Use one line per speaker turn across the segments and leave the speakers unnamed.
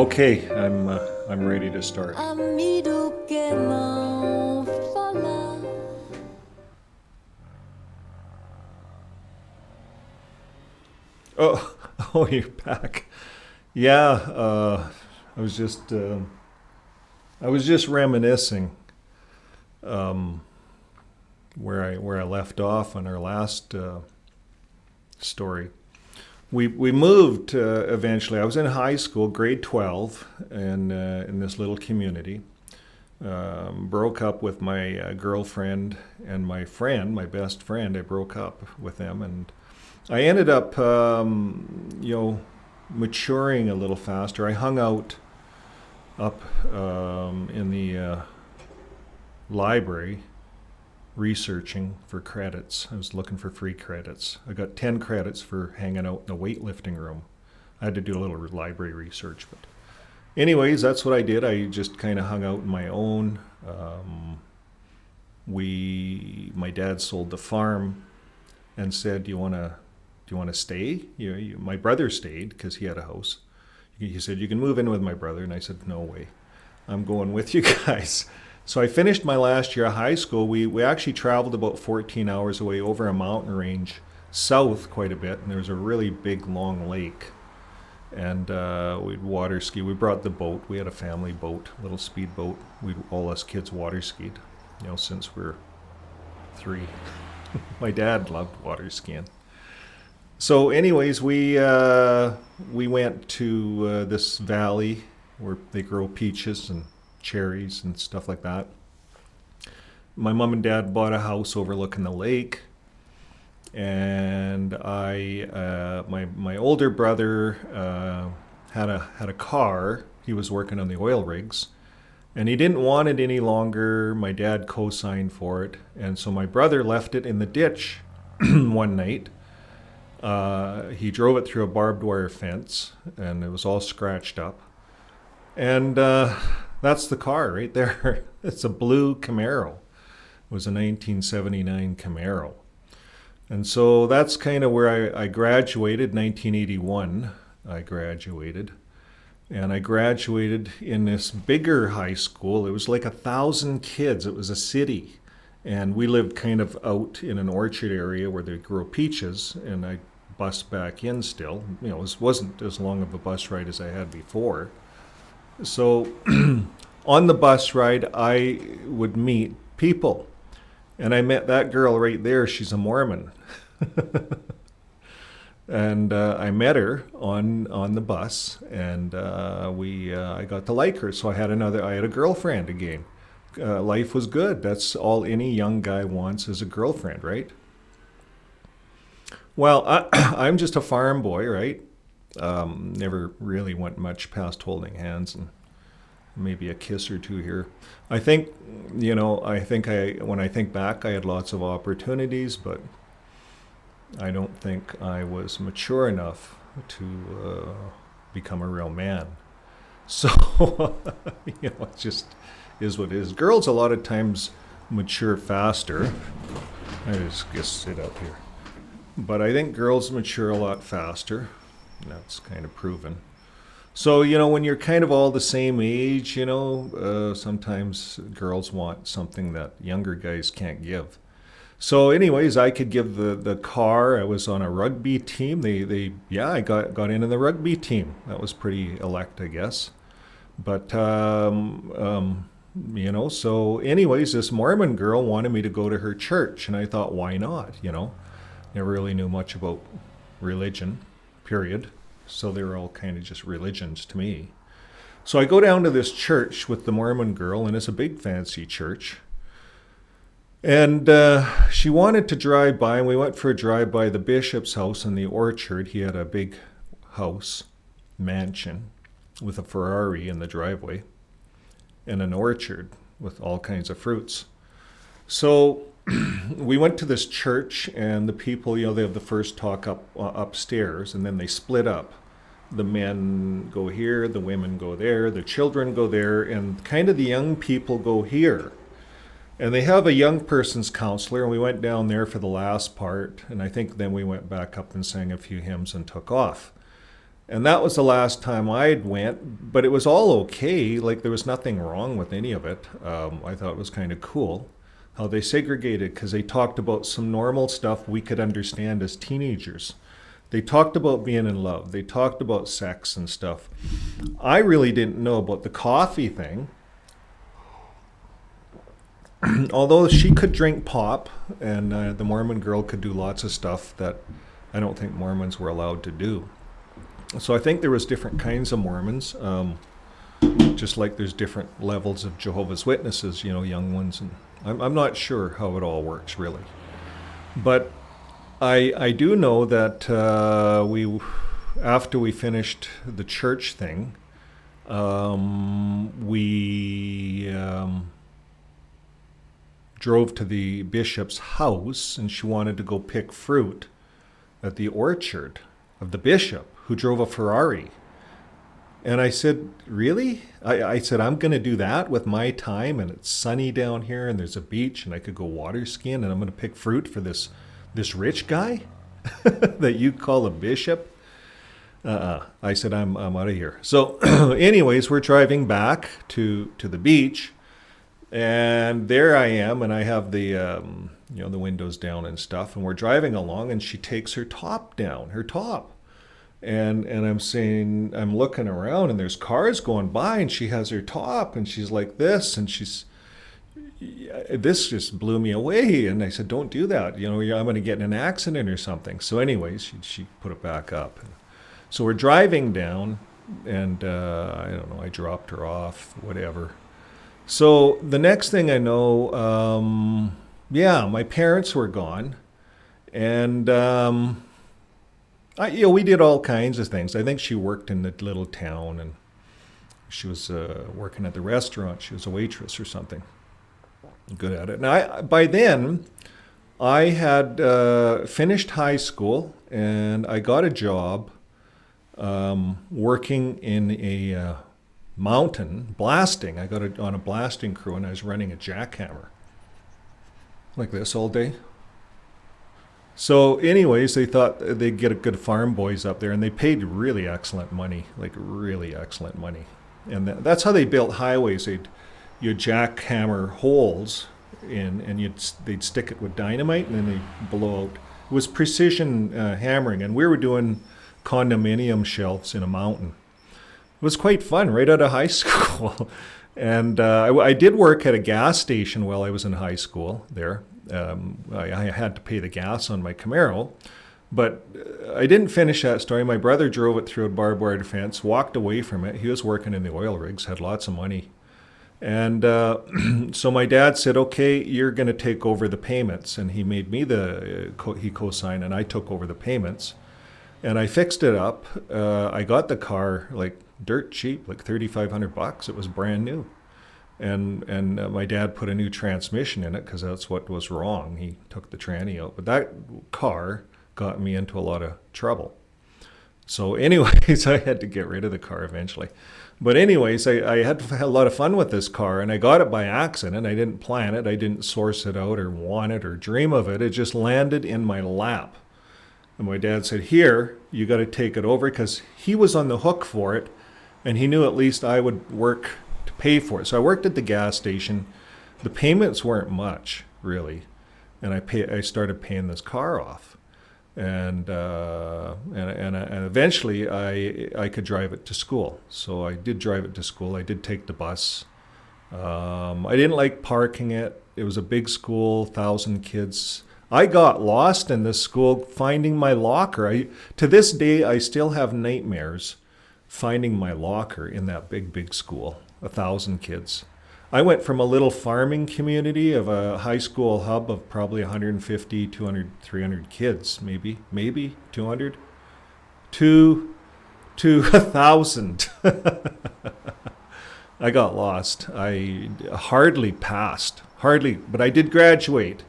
Okay, I'm ready to start. Oh, oh, you're back. Yeah, I was just reminiscing where I left off on our last story. We moved eventually. I was in high school, grade 12, and in this little community. Broke up with my girlfriend and my friend, my best friend. I broke up with them, and I ended up, maturing a little faster. I hung out up in the library researching for credits. I was looking for free credits. I got 10 credits for hanging out in the weightlifting room. I had to do a little library research, but anyways, that's what I did. I just kind of hung out on my own. My dad sold the farm and said, "Do you want to stay?" My brother stayed because he had a house. He said, "You can move in with my brother," and I said, "No way, I'm going with you guys." So I finished my last year of high school. We actually traveled about 14 hours away over a mountain range south quite a bit, and there was a really big, long lake. And we'd water ski. We brought the boat. We had a family boat, little speed boat. All us kids water skied, since we were 3. My dad loved water skiing. So anyways, we went to this valley where they grow peaches and cherries and stuff like that. My mom and dad bought a house overlooking the lake, and my older brother had a car. He was working on the oil rigs, and he didn't want it any longer. My dad co-signed for it, and so my brother left it in the ditch one night. He drove it through a barbed wire fence, and it was all scratched up. And that's the car right there. It's a blue Camaro. It was a 1979 Camaro. And so that's kind of where I graduated. 1981, I graduated. And I graduated in this bigger high school. It was like 1,000 kids. It was a city. And we lived kind of out in an orchard area where they grow peaches. And I bused back in still. It wasn't as long of a bus ride as I had before. So on the bus ride, I would meet people. And I met that girl right there. She's a Mormon. And I met her on the bus, and I got to like her. So I had a girlfriend again. Life was good. That's all any young guy wants is a girlfriend, right? Well, I'm just a farm boy, right? Never really went much past holding hands and maybe a kiss or two here. I think, when I think back, I had lots of opportunities, but I don't think I was mature enough to become a real man. So, it just is what it is. Girls a lot of times mature faster. I just sit up here. But I think girls mature a lot faster. That's kind of proven. So, when you're kind of all the same age, sometimes girls want something that younger guys can't give. So anyways, I could give the car. I was on a rugby team. I got into the rugby team. That was pretty elect, I guess. But, so anyways, this Mormon girl wanted me to go to her church. And I thought, why not, Never really knew much about religion, period. So they were all kind of just religions to me. So I go down to this church with the Mormon girl, and it's a big fancy church. And she wanted to drive by, and we went for a drive by the bishop's house in the orchard. He had a big house, mansion, with a Ferrari in the driveway, and an orchard with all kinds of fruits. So we went to this church, and the people, they have the first talk upstairs, and then they split up. The men go here, the women go there, the children go there, and kind of the young people go here. And they have a young person's counselor, and we went down there for the last part, and I think then we went back up and sang a few hymns and took off. And that was the last time I went, but it was all okay. Like there was nothing wrong with any of it. I thought it was kind of cool how they segregated because they talked about some normal stuff we could understand as teenagers. They talked about being in love. They talked about sex and stuff. I really didn't know about the coffee thing. Although she could drink pop and the Mormon girl could do lots of stuff that I don't think Mormons were allowed to do. So I think there was different kinds of Mormons, just like there's different levels of Jehovah's Witnesses, you know, young ones. And I'm not sure how it all works really. But I do know that after we finished the church thing, we drove to the bishop's house, and she wanted to go pick fruit at the orchard of the bishop, who drove a Ferrari. And I said, really? I said, I'm going to do that with my time, and it's sunny down here, and there's a beach, and I could go water skiing, and I'm going to pick fruit for this rich guy that you call a bishop? I said, I'm out of here. So anyways, we're driving back to the beach, and there I am, and I have the the windows down and stuff, and we're driving along, and she takes her top down, her top. And I'm saying, I'm looking around, and there's cars going by, and she has her top, and she's like this, and this just blew me away. And I said, don't do that. You know, I'm going to get in an accident or something. So anyways, she put it back up. So we're driving down, and I don't know, I dropped her off, whatever. So the next thing I know, my parents were gone, and we did all kinds of things. I think she worked in the little town, and she was working at the restaurant. She was a waitress or something. Good at it. Now, by then, I had finished high school, and I got a job working in a mountain blasting. I got on a blasting crew, and I was running a jackhammer like this all day. So anyways, they thought they'd get a good farm boys up there, and they paid really excellent money, like really excellent money. And that's how they built highways. You'd jackhammer holes in, and they'd stick it with dynamite, and then they'd blow out. It was precision hammering, and we were doing condominium shelves in a mountain. It was quite fun right out of high school. And I did work at a gas station while I was in high school there. I had to pay the gas on my Camaro, but I didn't finish that story. My brother drove it through a barbed wire fence, walked away from it. He was working in the oil rigs, had lots of money. And so my dad said, okay, you're going to take over the payments. And he made me he co-signed, and I took over the payments. And I fixed it up. I got the car like dirt cheap, like $3,500. It was brand new. And my dad put a new transmission in it because that's what was wrong. He took the tranny out. But that car got me into a lot of trouble. So anyways, I had to get rid of the car eventually. But anyways, I had a lot of fun with this car, and I got it by accident. I didn't plan it. I didn't source it out or want it or dream of it. It just landed in my lap. And my dad said, here, you got to take it over, because he was on the hook for it, and he knew at least I would work to pay for it. So I worked at the gas station. The payments weren't much, really. And I started paying this car off. And eventually I could drive it to school. So I did drive it to school. I did take the bus. I didn't like parking it. It was a big school, 1,000 kids. I got lost in this school finding my locker. To this day, I still have nightmares finding my locker in that big school, 1,000 kids. I went from a little farming community of a high school hub of probably 150, 200, 300 kids, maybe 200, to 1,000. I got lost. I hardly passed, but I did graduate.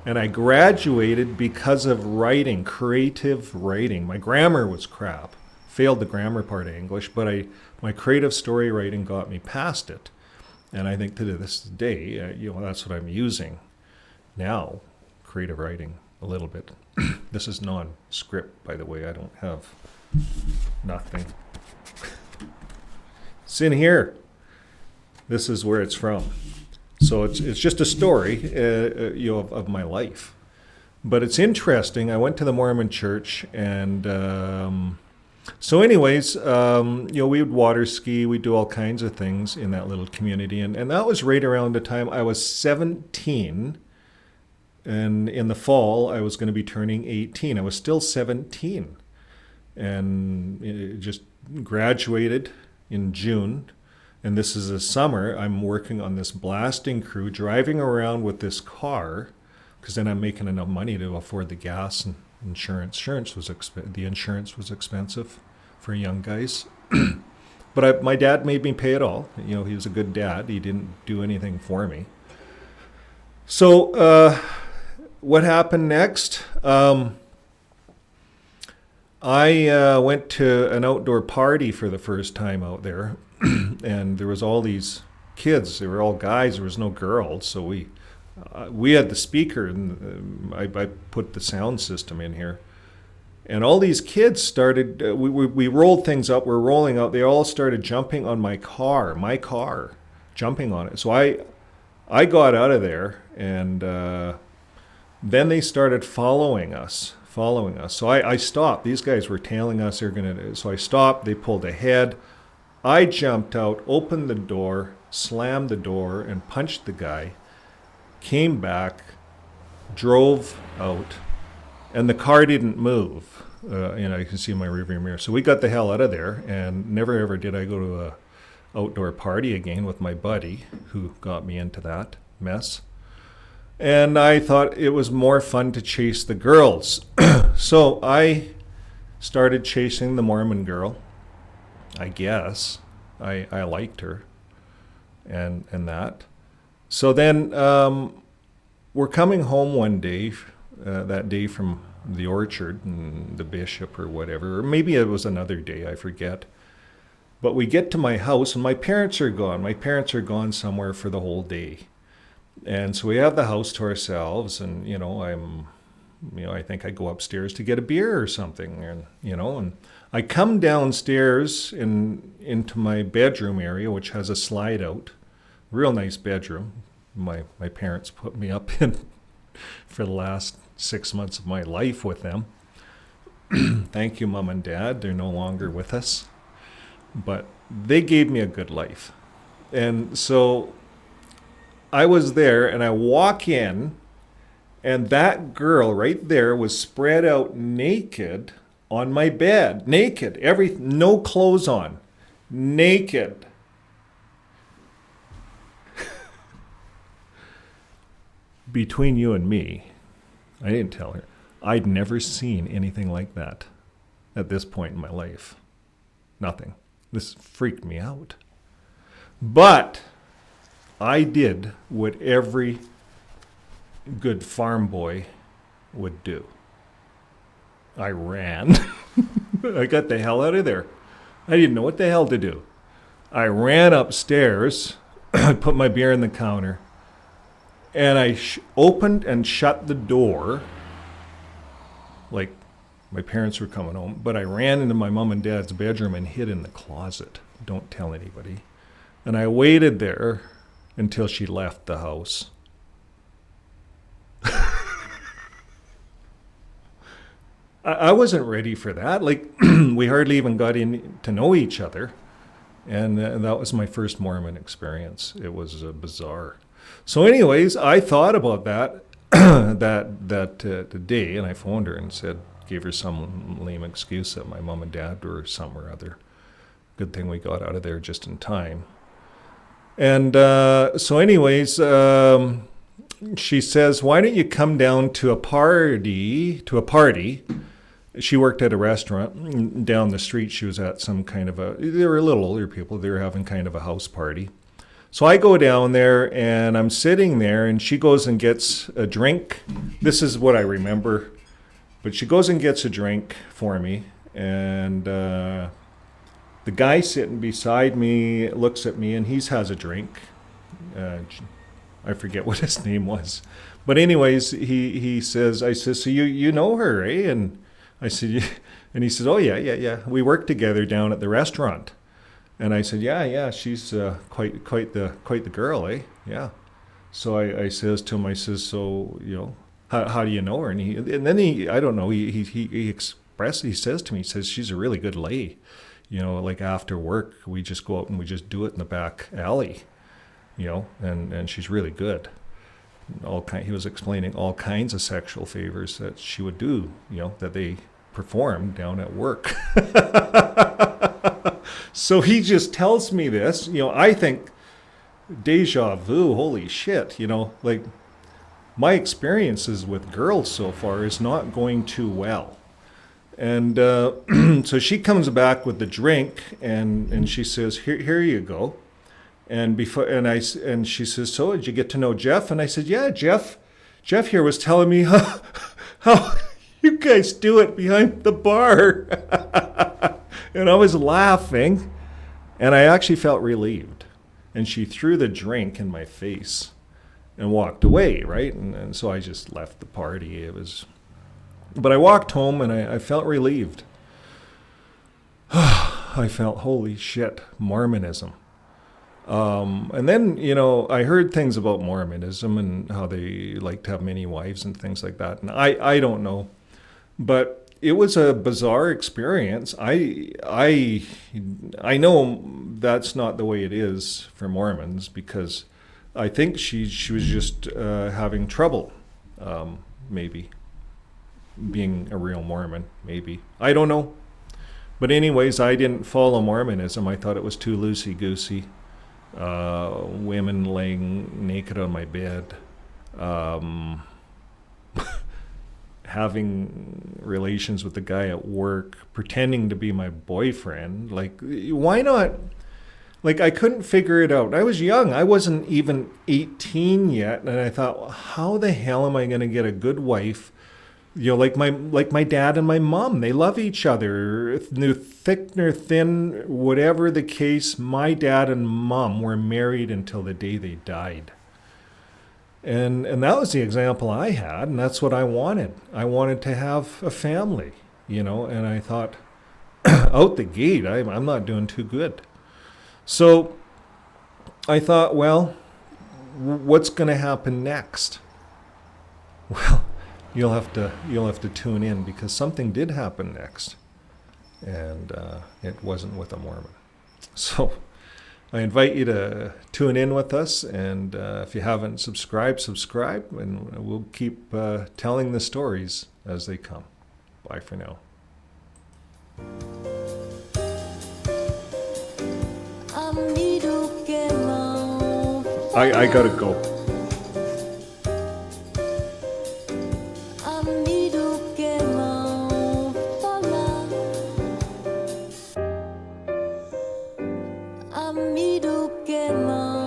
And I graduated because of writing, creative writing. My grammar was crap. Failed the grammar part of English, but my creative story writing got me past it. And I think to this day, that's what I'm using now, creative writing. a little bit. This is non-script, by the way. I don't have nothing. It's in here. This is where it's from. So it's just a story, of my life. But it's interesting. I went to the Mormon church, and so anyways, we would water ski. We'd do all kinds of things in that little community. And that was right around the time I was 17. And in the fall, I was going to be turning 18. I was still 17. And it just graduated in June. And this is a summer. I'm working on this blasting crew, driving around with this car, because then I'm making enough money to afford the gas and insurance. The insurance was expensive for young guys. But my dad made me pay it all. He was a good dad. He didn't do anything for me. So what happened next? I went to an outdoor party for the first time out there, and there was all these kids. They were all guys. There was no girls. So we had the speaker, and I put the sound system in here. And all these kids started, we rolled things up. We're rolling out. They all started jumping on my car, jumping on it. So I got out of there, and then they started following us. So I stopped. These guys were tailing us. So I stopped. They pulled ahead. I jumped out, opened the door, slammed the door, and punched the guy. Came back, drove out, and the car didn't move. You can see my rearview mirror. So we got the hell out of there, and never ever did I go to a outdoor party again with my buddy who got me into that mess. And I thought it was more fun to chase the girls. So I started chasing the Mormon girl. I guess I liked her and that. So then we're coming home one day, that day from the orchard and the bishop or whatever, or maybe it was another day, I forget. But we get to my house and my parents are gone. My parents are gone somewhere for the whole day. And so we have the house to ourselves, and I think I go upstairs to get a beer or something, and I come downstairs into my bedroom area, which has a slide out, real nice bedroom. My parents put me up in for the last 6 months of my life with them. Thank you, Mom and Dad. They're no longer with us, but they gave me a good life. And so I was there, and I walk in, and that girl right there was spread out naked on my bed. Naked. No clothes on. Naked. Between you and me, I didn't tell her. I'd never seen anything like that at this point in my life. Nothing. This freaked me out. But I did what every good farm boy would do. I ran. I got the hell out of there. I didn't know what the hell to do. I ran upstairs. I put my beer in the counter. And I opened and shut the door like my parents were coming home. But I ran into my mom and dad's bedroom and hid in the closet. Don't tell anybody. And I waited there until she left the house. I wasn't ready for that. Like, we hardly even got in to know each other. And that was my first Mormon experience. It was bizarre. So anyways, I thought about that that day, and I phoned her and gave her some lame excuse that my mom and dad were somewhere or other. Good thing we got out of there just in time. And so anyways, she says, why don't you come down to a party? She worked at a restaurant down the street. She was at some kind of they were a little older people. They were having kind of a house party. So I go down there, and I'm sitting there, and she goes and gets a drink. This is what I remember. But she goes and gets a drink for me, and the guy sitting beside me looks at me, and he has a drink. I forget what his name was. But anyways, he says, I says, so you know her, eh? And I said, yeah. And he said, oh, yeah. We worked together down at the restaurant. And I said, yeah, she's quite the girl, eh? Yeah. So I says to him, I says, so, how do you know her? And then I don't know, he says to me, he says, she's a really good lay. Like after work, we just go out and we just do it in the back alley, and she's really good. He was explaining all kinds of sexual favors that she would do, that they perform down at work. So he just tells me this, I think deja vu, holy shit, like my experiences with girls so far is not going too well. And so she comes back with the drink and she says, here you go. And she says, so did you get to know Jeff? And I said, yeah, Jeff here was telling me how you guys do it behind the bar. And I was laughing, and I actually felt relieved. And she threw the drink in my face and walked away, right? And so I just left the party. But I walked home, and I felt relieved. I felt, holy shit, Mormonism. And then, I heard things about Mormonism and how they like to have many wives and things like that. And I don't know. But it was a bizarre experience. I know that's not the way it is for Mormons, because I think she was just having trouble, maybe, being a real Mormon, maybe. I don't know. But anyways, I didn't follow Mormonism. I thought it was too loosey-goosey. Women laying naked on my bed, having relations with the guy at work, pretending to be my boyfriend. Like, why not? Like, I couldn't figure it out. I was young. I wasn't even 18 yet. And I thought, how the hell am I going to get a good wife? Like my dad and my mom, they love each other. Thick nor thin, whatever the case, my dad and mom were married until the day they died. And that was the example I had, and that's what I wanted. I wanted to have a family, and I thought, out the gate, I'm not doing too good. So I thought, well, what's going to happen next? Well, you'll have to tune in, because something did happen next, and it wasn't with a Mormon. So I invite you to tune in with us, and if you haven't subscribe, and we'll keep telling the stories as they come. Bye for now. I gotta go.
Amido que não